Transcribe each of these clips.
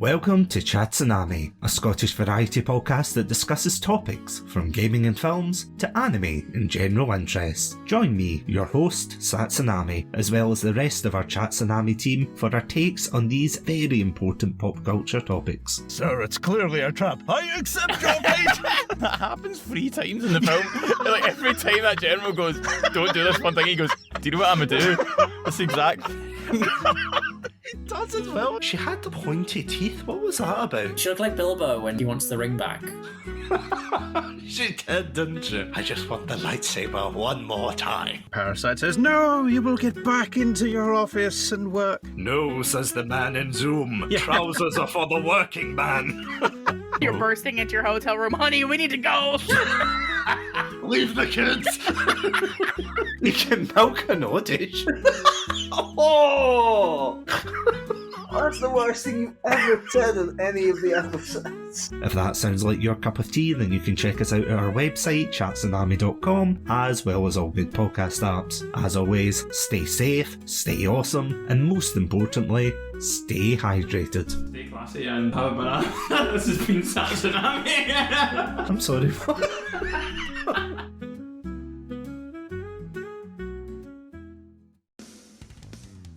Welcome to Satsunami, a Scottish variety podcast that discusses topics from gaming and films to anime and general interest. Join me, your host, Satsunami, as well as the rest of our Satsunami team for our takes on these very important pop culture topics. Sir, it's clearly a trap. I accept your fate! That happens 3 times in the film. Like, every time that general goes, don't do this one thing, he goes, do you know what I'm gonna do? That's the exact It does as well. She had the pointy teeth. What was that about? She looked like Bilbo when he wants the ring back. She did, didn't she? I just want the lightsaber one more time. Parasite says, no, you will get back into your office and work. No, says the man in Zoom. Yeah. Trousers are for the working man. You're bursting into your hotel room. Honey, we need to go. Leave the kids. You can milk an audition. Oh! That's the worst thing you've ever said in any of the episodes. If that sounds like your cup of tea, then you can check us out at our website, chatsunami.com, as well as all good podcast apps. As always, stay safe, stay awesome, and most importantly, stay hydrated. Stay classy and have a banana. This has been Satsunami. I'm sorry.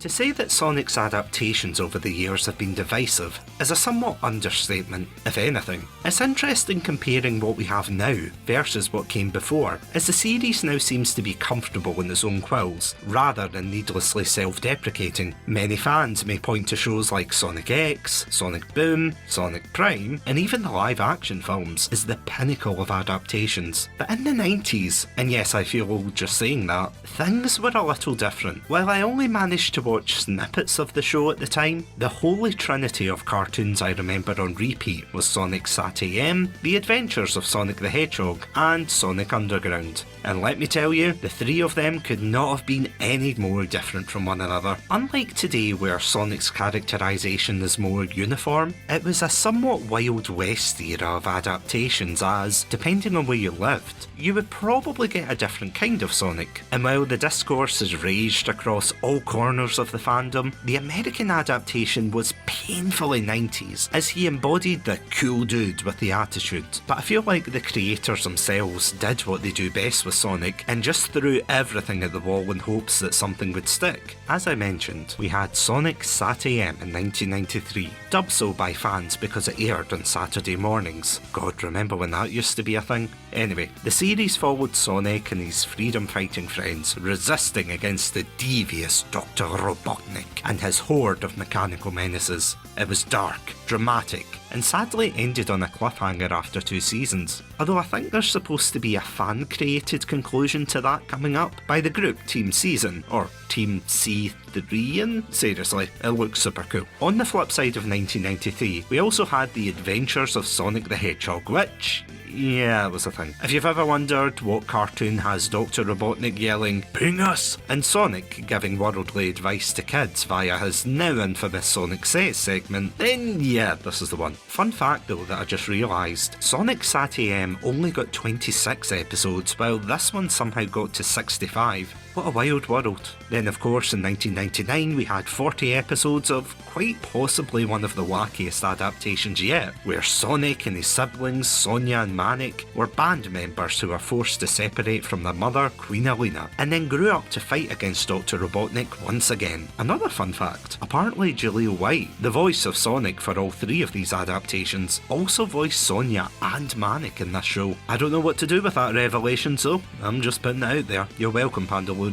To say that Sonic's adaptations over the years have been divisive is a somewhat understatement, if anything. It's interesting comparing what we have now versus what came before, as the series now seems to be comfortable in its own quills, rather than needlessly self-deprecating. Many fans may point to shows like Sonic X, Sonic Boom, Sonic Prime, and even the live-action films as the pinnacle of adaptations. But in the 90s, and yes, I feel old just saying that, things were a little different. While I only managed to watch snippets of the show at the time, the holy trinity of cartoons I remember on repeat was Sonic SAT-AM, The Adventures of Sonic the Hedgehog, and Sonic Underground. And let me tell you, the 3 of them could not have been any more different from one another. Unlike today where Sonic's characterisation is more uniform, it was a somewhat Wild West era of adaptations as, depending on where you lived, you would probably get a different kind of Sonic. And while the discourse has raged across all corners of the fandom, the American adaptation was painfully 90s, as he embodied the cool dude with the attitude. But I feel like the creators themselves did what they do best with Sonic and just threw everything at the wall in hopes that something would stick. As I mentioned, we had Sonic SAT-AM in 1993, dubbed so by fans because it aired on Saturday mornings. God, remember when that used to be a thing? Anyway, the series followed Sonic and his freedom-fighting friends resisting against the devious Dr. Robotnik and his horde of mechanical menaces. It was dark, dramatic, and sadly ended on a cliffhanger after 2 seasons. Although I think there's supposed to be a fan-created conclusion to that coming up by the group Team Season, or Team C3, and seriously, it looks super cool. On the flip side of 1993, we also had The Adventures of Sonic the Hedgehog, which, yeah, it was a thing. If you've ever wondered what cartoon has Dr. Robotnik yelling, "Ping us!" and Sonic giving worldly advice to kids via his now infamous Sonic Says segment, then yeah, this is the one. Fun fact though that I just realised, Sonic SAT-AM only got 26 episodes, while this one somehow got to 65. What a wild world. Then of course in 1999 we had 40 episodes of quite possibly one of the wackiest adaptations yet, where Sonic and his siblings Sonia and Manic were band members who were forced to separate from their mother, Queen Alina, and then grew up to fight against Dr. Robotnik once again. Another fun fact, apparently Jaleel White, the voice of Sonic for all 3 of these adaptations, also voiced Sonia and Manic in this show. I don't know what to do with that revelation, so I'm just putting it out there. You're welcome, Pandalorian.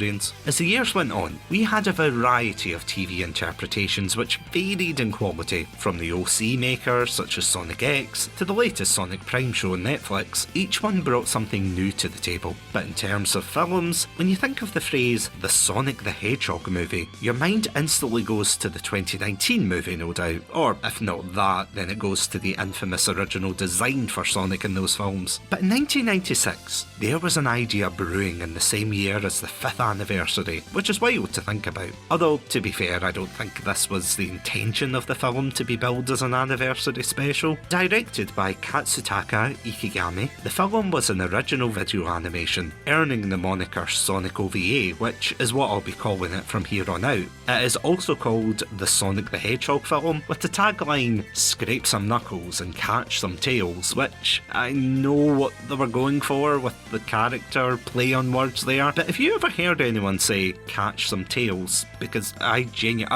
As the years went on, we had a variety of TV interpretations which varied in quality, from the OC makers such as Sonic X to the latest Sonic Prime show on Netflix. Each one brought something new to the table, but in terms of films, when you think of the phrase the Sonic the Hedgehog movie, your mind instantly goes to the 2019 movie, no doubt, or if not that, then it goes to the infamous original design for Sonic in those films. But in 1996, there was an idea brewing in the same year as the 5th anniversary, which is wild to think about. Although, to be fair, I don't think this was the intention of the film to be billed as an anniversary special. Directed by Katsutaka Ikigami, the film was an original video animation, earning the moniker Sonic OVA, which is what I'll be calling it from here on out. It is also called the Sonic the Hedgehog film, with the tagline, "Scrape some knuckles and catch some tails," which I know what they were going for with the character play on words there, but have you ever heard anyone say catch some tails? Because I've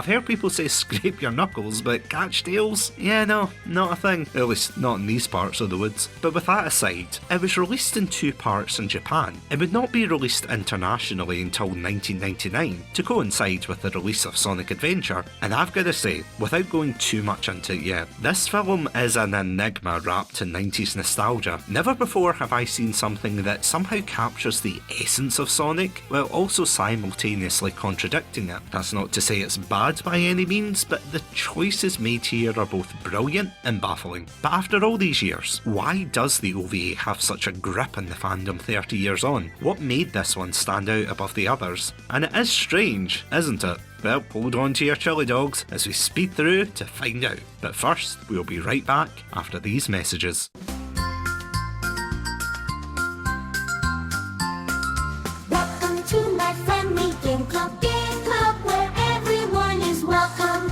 heard people say scrape your knuckles, but catch tails? Yeah, no, not a thing. At least not in these parts of the woods. But with that aside, it was released in 2 parts in Japan. It would not be released internationally until 1999, to coincide with the release of Sonic Adventure, and I've got to say, without going too much into it yet, this film is an enigma wrapped in 90s nostalgia. Never before have I seen something that somehow captures the essence of Sonic, while also simultaneously contradicting it. That's not to say it's bad by any means, but the choices made here are both brilliant and baffling. But after all these years, why does the OVA have such a grip in the fandom 30 years on? What made this one stand out above the others? And it is strange, isn't it? Well, hold on to your chili dogs as we speed through to find out. But first, we'll be right back after these messages. Welcome to my friendly game club where everyone is welcome.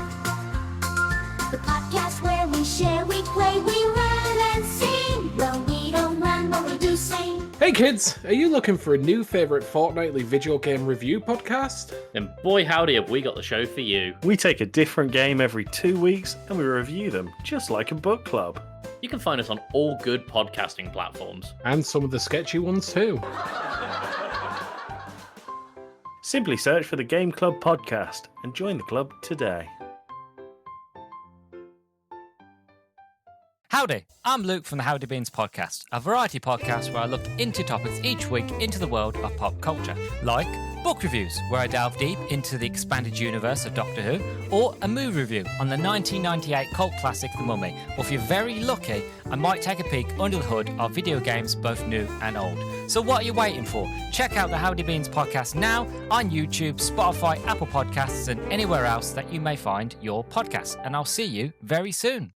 The podcast where we share, we play, we run and sing. Well, we don't run, but we do sing. Hey kids, are you looking for a new favourite fortnightly video game review podcast? Then boy howdy have we got the show for you. We take a different game every 2 weeks and we review them just like a book club. You can find us on all good podcasting platforms. And some of the sketchy ones too. Simply search for the Game Club podcast and join the club today. Howdy, I'm Luke from the Howdy Beans podcast, a variety podcast where I look into topics each week into the world of pop culture, like book reviews, where I delve deep into the expanded universe of Doctor Who, or a movie review on the 1998 cult classic The Mummy, or if you're very lucky, I might take a peek under the hood of video games both new and old. So what are you waiting for? Check out the Howdy Beans podcast now on YouTube, Spotify, Apple Podcasts, and anywhere else that you may find your podcast, and I'll see you very soon.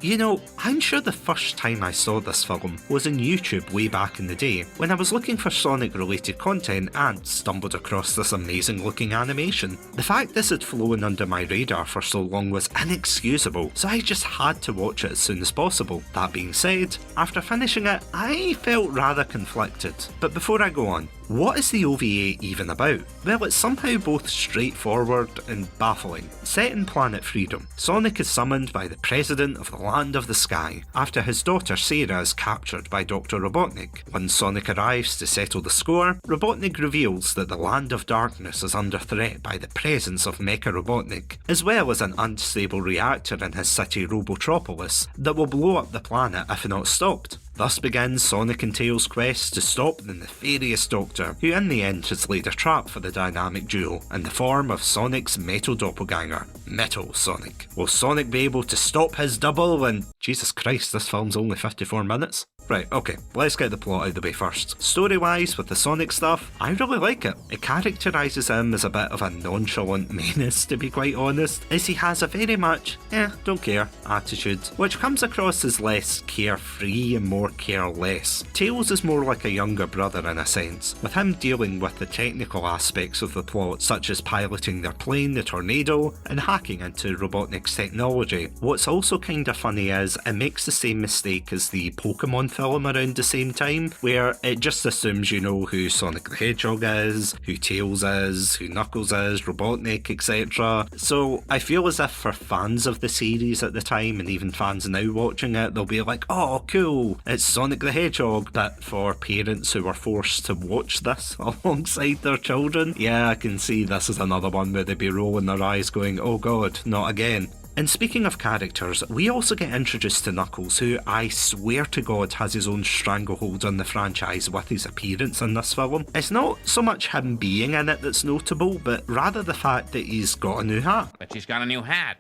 You know, I'm sure the first time I saw this film was on YouTube way back in the day, when I was looking for Sonic related content and stumbled across this amazing looking animation. The fact this had flown under my radar for so long was inexcusable, so I just had to watch it as soon as possible. That being said, after finishing it, I felt rather conflicted. But before I go on, what is the OVA even about? Well, it's somehow both straightforward and baffling. Set in Planet Freedom, Sonic is summoned by the President of the Land of the Sky after his daughter Sarah is captured by Dr. Robotnik. When Sonic arrives to settle the score, Robotnik reveals that the Land of Darkness is under threat by the presence of Mecha Robotnik, as well as an unstable reactor in his city Robotropolis that will blow up the planet if not stopped. Thus begins Sonic and Tails' quest to stop the nefarious Doctor, who in the end has laid a trap for the dynamic duo in the form of Sonic's metal doppelganger, Metal Sonic. Will Sonic be able to stop his double and... Jesus Christ, this film's only 54 minutes? Right, okay, let's get the plot out of the way first. Story-wise, with the Sonic stuff, I really like it. It characterises him as a bit of a nonchalant menace, to be quite honest, as he has a very much, don't care attitude, which comes across as less carefree and more careless. Tails is more like a younger brother in a sense, with him dealing with the technical aspects of the plot, such as piloting their plane, the Tornado, and hacking into Robotnik's technology. What's also kinda funny is, it makes the same mistake as the Pokemon film around the same time, where it just assumes you know who Sonic the Hedgehog is, who Tails is, who Knuckles is, Robotnik, etc. So I feel as if for fans of the series at the time, and even fans now watching it, they'll be like, oh cool, it's Sonic the Hedgehog. But for parents who are forced to watch this alongside their children, yeah, I can see this is another one where they'd be rolling their eyes going, oh god, not again. And speaking of characters, we also get introduced to Knuckles, who I swear to God has his own stranglehold on the franchise with his appearance in this film. It's not so much him being in it that's notable, but rather the fact that he's got a new hat. But she's got a new hat.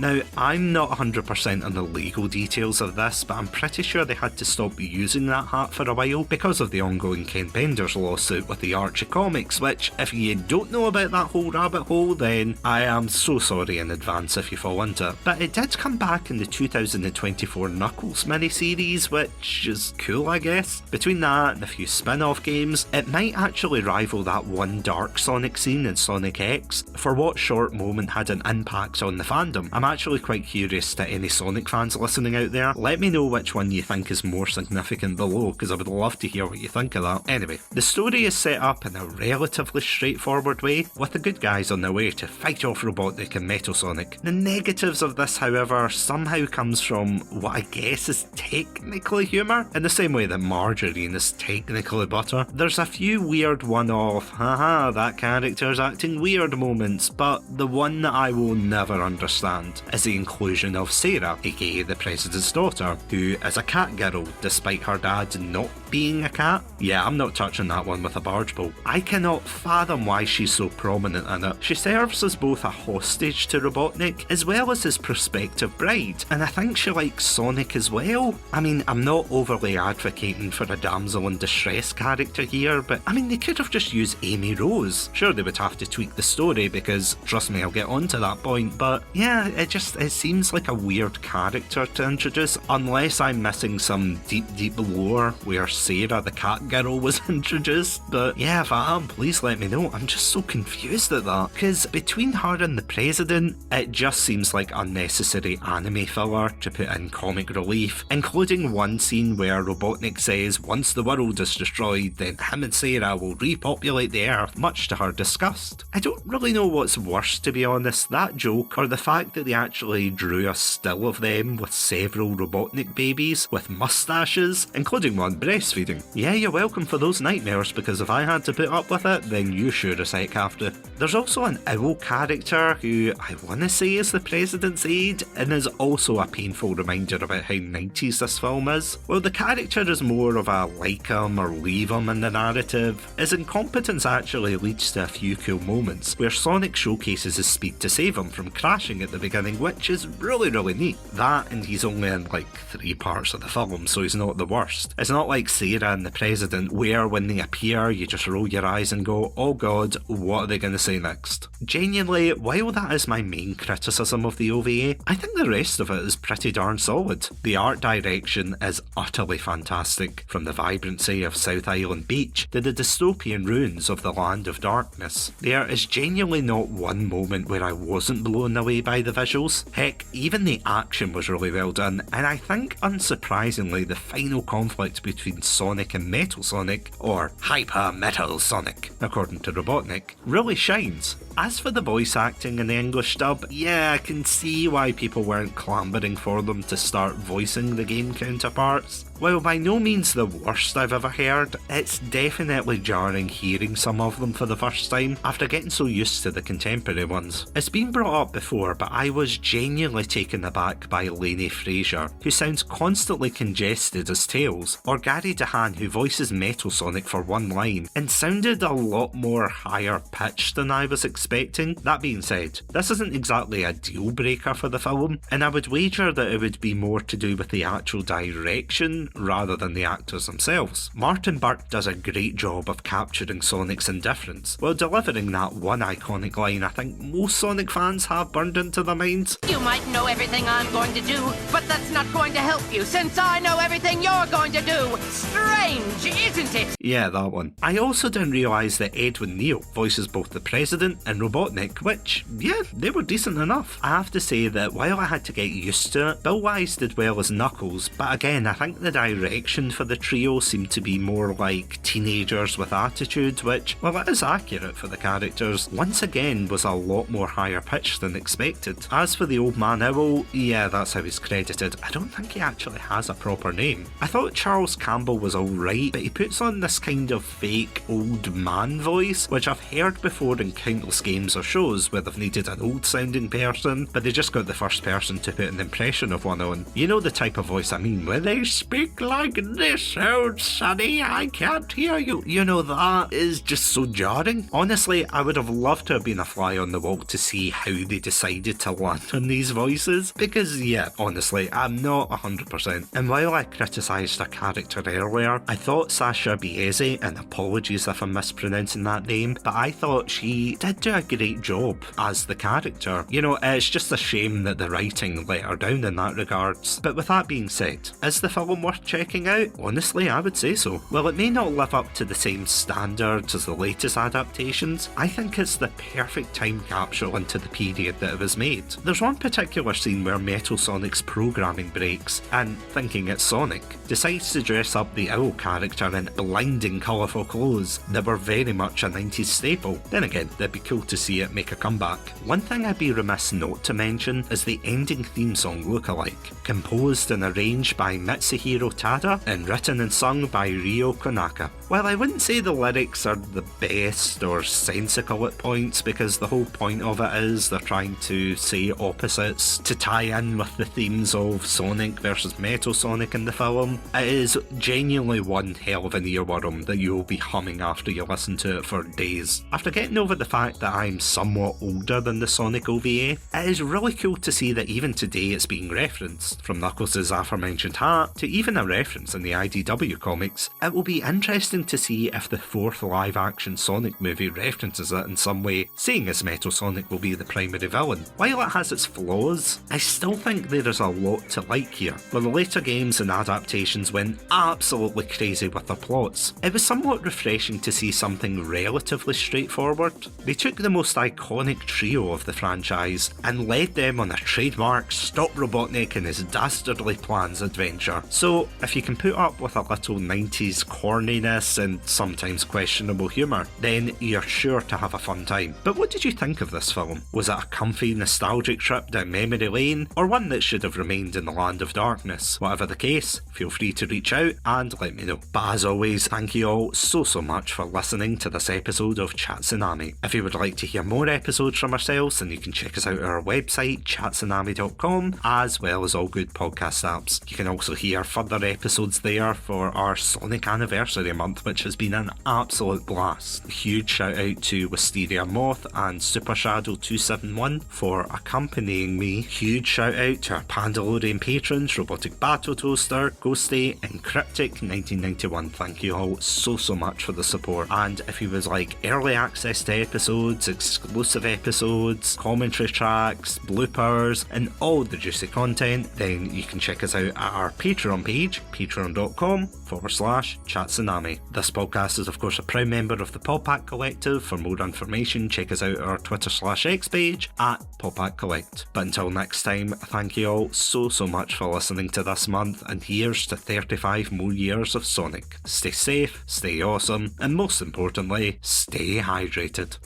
Now, I'm not 100% on the legal details of this, but I'm pretty sure they had to stop using that hat for a while because of the ongoing Ken Penders lawsuit with the Archie comics, which, if you don't know about that whole rabbit hole, then I am so sorry in advance if you fall into it. But it did come back in the 2024 Knuckles miniseries, which is cool, I guess. Between that and a few spin-off games, it might actually rival that one dark Sonic scene in Sonic X for what short moment had an impact on the fandom. I'm actually quite curious to any Sonic fans listening out there. Let me know which one you think is more significant below, because I would love to hear what you think of that. Anyway, the story is set up in a relatively straightforward way, with the good guys on their way to fight off Robotnik and Metal Sonic. The negatives of this, however, somehow comes from what I guess is technically humour, in the same way that margarine is technically butter. There's a few weird one-off, haha, that character's acting weird moments, but the one that I will never understand is the inclusion of Sarah, aka the President's daughter, who is a cat girl despite her dad not being a cat. Yeah, I'm not touching that one with a barge pole. I cannot fathom why she's so prominent in it. She serves as both a hostage to Robotnik as well as his prospective bride, and I think she likes Sonic as well. I mean, I'm not overly advocating for a damsel in distress character here, but I mean, they could have just used Amy Rose. Sure, they would have to tweak the story because, trust me, I'll get on to that point, but yeah, it seems like a weird character to introduce, unless I'm missing some deep lore where Sarah the cat girl was introduced. But yeah, if I am, please let me know. I'm just so confused at that, because between her and the President, it just seems like unnecessary anime filler to put in comic relief, including one scene where Robotnik says once the world is destroyed, then him and Sarah will repopulate the Earth, much to her disgust. I don't really know what's worse, to be honest, that joke or the fact that they actually drew a still of them with several Robotnik babies with mustaches, including one breastfeeding. Yeah, you're welcome for those nightmares, because if I had to put up with it, then you sure as heck have to. There's also an owl character who I want to say is the President's aide, and is also a painful reminder about how 90s this film is. Well, the character is more of a like him or leave him in the narrative. His incompetence actually leads to a few cool moments where Sonic showcases his speed to save him from crashing at the beginning, which is really neat. That, and he's only in like 3 parts of the film, so he's not the worst. It's not like Sarah and the President, where when they appear you just roll your eyes and go, oh god, what are they going to say next? Genuinely, while that is my main criticism of the OVA, I think the rest of it is pretty darn solid. The art direction is utterly fantastic, from the vibrancy of South Island Beach to the dystopian ruins of the Land of Darkness. There is genuinely not one moment where I wasn't blown away by the visuals. Heck, even the action was really well done, and I think, unsurprisingly, the final conflict between Sonic and Metal Sonic, or Hyper Metal Sonic, according to Robotnik, really shines. As for the voice acting in the English dub, yeah, I can see why people weren't clamouring for them to start voicing the game counterparts. While by no means the worst I've ever heard, it's definitely jarring hearing some of them for the first time after getting so used to the contemporary ones. It's been brought up before, but I was genuinely taken aback by Lainey Fraser, who sounds constantly congested as Tails, or Gary DeHaan, who voices Metal Sonic for one line, and sounded a lot more higher pitched than I was expecting. That being said, this isn't exactly a deal breaker for the film, and I would wager that it would be more to do with the actual direction rather than the actors themselves. Martin Burke does a great job of capturing Sonic's indifference while delivering that one iconic line I think most Sonic fans have burned into their minds. You might know everything I'm going to do, but that's not going to help you since I know everything you're going to do. Strange, isn't it? Yeah, that one. I also didn't realise that Edwin Neal voices both the President and Robotnik, which, yeah, they were decent enough. I have to say that while I had to get used to it, Bill Wise did well as Knuckles, but again, I think the direction for the trio seemed to be more like teenagers with attitude, which, while it is accurate for the characters, once again was a lot more higher pitched than expected. As for the old man owl, yeah, that's how he's credited. I don't think he actually has a proper name. I thought Charles Campbell was alright, but he puts on this kind of fake old man voice, which I've heard before in countless games or shows where they've needed an old sounding person, but they just got the first person to put an impression of one on. You know the type of voice I mean, where they speak Speak like this sounds, Sonny. I can't hear you. You know, that is just so jarring. Honestly, I would have loved to have been a fly on the wall to see how they decided to land on these voices. Because, yeah, honestly, I'm not 100%. And while I criticised her character earlier, I thought Sasha Biese, and apologies if I'm mispronouncing that name, but I thought she did do a great job as the character. You know, it's just a shame that the writing let her down in that regards. But with that being said, is the film worth checking out? Honestly, I would say so. While it may not live up to the same standards as the latest adaptations, I think it's the perfect time capsule into the period that it was made. There's one particular scene where Metal Sonic's programming breaks, and thinking it's Sonic, decides to dress up the owl character in blinding colourful clothes that were very much a 90s staple. Then again, it'd be cool to see it make a comeback. One thing I'd be remiss not to mention is the ending theme song Lookalike, composed and arranged by Mitsuhiro Tada and written and sung by Ryo Konaka. While I wouldn't say the lyrics are the best or sensical at points, because the whole point of it is they're trying to say opposites to tie in with the themes of Sonic versus Metal Sonic in the film, it is genuinely one hell of an earworm that you'll be humming after you listen to it for days. After getting over the fact that I'm somewhat older than the Sonic OVA, it is really cool to see that even today it's being referenced. From Knuckles' aforementioned hat to even a reference in the IDW comics, it will be interesting to see if the fourth live-action Sonic movie references it in some way, seeing as Metal Sonic will be the primary villain. While it has its flaws, I still think there is a lot to like here. While the later games and adaptations went absolutely crazy with their plots, it was somewhat refreshing to see something relatively straightforward. They took the most iconic trio of the franchise and led them on a trademark Stop Robotnik and his dastardly plans adventure. So if you can put up with a little 90s corniness and sometimes questionable humour, then you're sure to have a fun time. But what did you think of this film? Was it a comfy nostalgic trip down memory lane, or one that should have remained in the land of darkness? Whatever the case, feel free to reach out and let me know. But as always, thank you all so much for listening to this episode of Satsunami. If you would like to hear more episodes from ourselves, then you can check us out at our website, chatsunami.com, as well as all good podcast apps. You can also hear further episodes there for our Sonic Anniversary month, which has been an absolute blast. A huge shout out to WysteriaMoth and SuperShadow271 for accompanying me. Huge shout out to our Pandalorian patrons, Robotic Battle Toaster, Ghostie and Cryptic1991. Thank you all so much for the support. And if you would like early access to episodes, exclusive episodes, commentary tracks, bloopers and all the juicy content, then you can check us out at our Patreon page, patreon.com/Chatsunami. This podcast is of course a proud member of the Podpack Collective. For more information, check us out at our Twitter/X page at Podpack Collect. But until next time, thank you all so much for listening to this month, and here's to 35 more years of Sonic. Stay safe, stay awesome, and most importantly, stay hydrated.